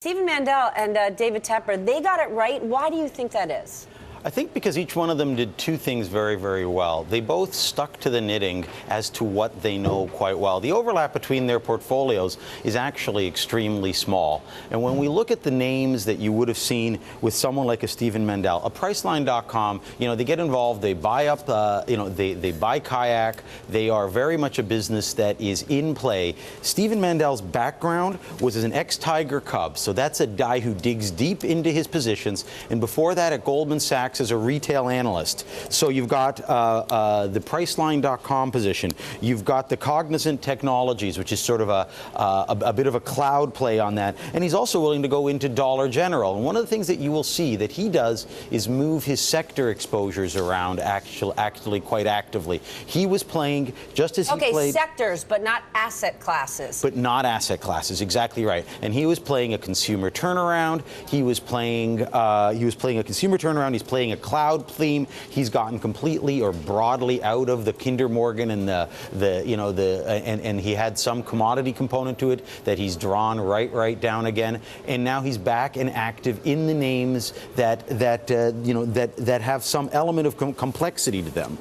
Stephen Mandel and David Tepper, they got it right. Why do you think that is? I think because each one of them did two things very, very well. They both stuck to the knitting as to what they know quite well. The overlap between their portfolios is actually extremely small. And when we look at the names that you would have seen with someone like a Stephen Mandel, a Priceline.com, they get involved, they buy up, they buy Kayak. They are very much a business that is in play. Stephen Mandel's background was as an ex-Tiger Cub. So that's a guy who digs deep into his positions. And before that at Goldman Sachs, as a retail analyst. So you've got the Priceline.com position. You've got the Cognizant Technologies, which is sort of a bit of a cloud play on that. And he's also willing to go into Dollar General. And one of the things that you will see that he does is move his sector exposures around actually quite actively. He was playing just as he played... Okay, sectors, but not asset classes. But not asset classes, exactly right. And he was playing a consumer turnaround. He was playing a consumer turnaround. He's playing a cloud theme. He's gotten completely or broadly out of the Kinder Morgan and and he had some commodity component to it that he's drawn right down again. And now he's back and active in the names that have some element of complexity to them.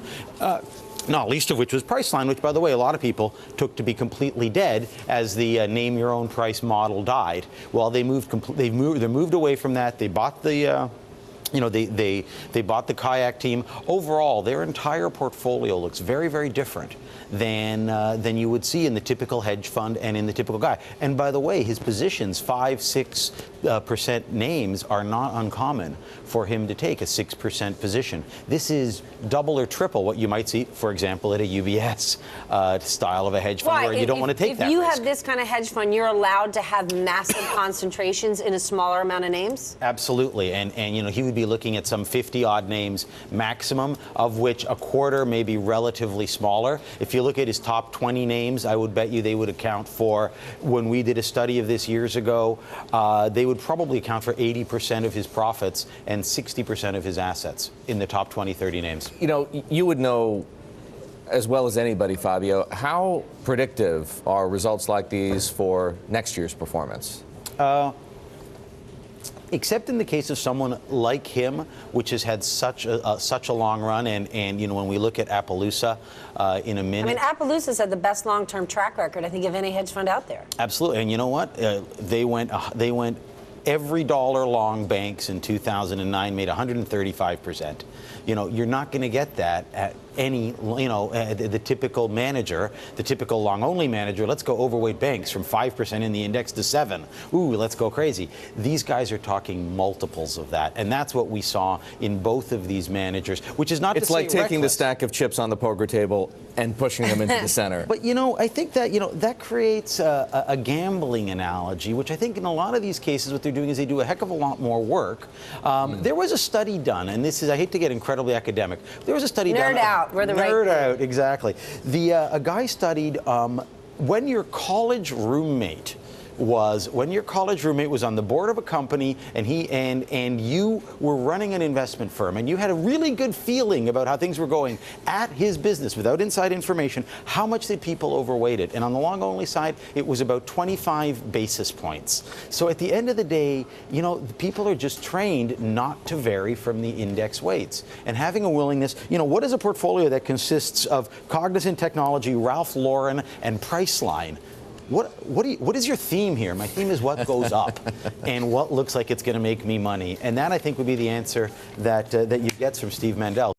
Not least of which was Priceline, which, by the way, a lot of people took to be completely dead as the name your own price model died. Well, they moved away from that. They bought the they bought the Kayak team. Overall, their entire portfolio looks very, very different than you would see in the typical hedge fund and in the typical guy. And by the way, his positions, 5-6% names, are not uncommon for him to take a 6% position. This is double or triple what you might see, for example, at a UBS style of a hedge fund where you don't want to take that risk. If you risk. have this kind of hedge fund, you're allowed to have massive concentrations in a smaller amount of names? Absolutely. And he would be looking at some 50-odd names maximum, of which a quarter may be relatively smaller. If you look at his top 20 names, I would bet you they would account for, when we did a study of this years ago, they would probably account for 80% of his profits and 60% of his assets in the top 20, 30 names. You would know as well as anybody, Fabio, how predictive are results like these for next year's performance? Except in the case of someone like him, which has had such a long run, and when we look at Appaloosa in a minute. I mean, Appaloosa's had the best long-term track record, I think, of any hedge fund out there. Absolutely, and you know what? They went every dollar long banks in 2009 made 135%. You're not going to get that at any, the typical manager, the typical long-only manager. Let's go overweight banks from 5% in the index to 7%. Ooh, let's go crazy. These guys are talking multiples of that, and that's what we saw in both of these managers, which is not to say it's like taking reckless. the stack of chips on the poker table and pushing them into the center. But I think that that creates a gambling analogy, which I think in a lot of these cases what they're doing is they do a heck of a lot more work. There was a study done, and this is, I hate to get incredibly academic. There was a study done. Nerd out. We're the right Nerd out, exactly. A guy studied when your college roommate was on the board of a company and you were running an investment firm and you had a really good feeling about how things were going at his business without inside information, how much did people overweight it? And on the long only side, it was about 25 basis points. So at the end of the day, people are just trained not to vary from the index weights. And having a willingness, what is a portfolio that consists of Cognizant Technology, Ralph Lauren, and Priceline? What is your theme here? My theme is what goes up and what looks like it's going to make me money. And that, I think, would be the answer that you get from Steve Mandel.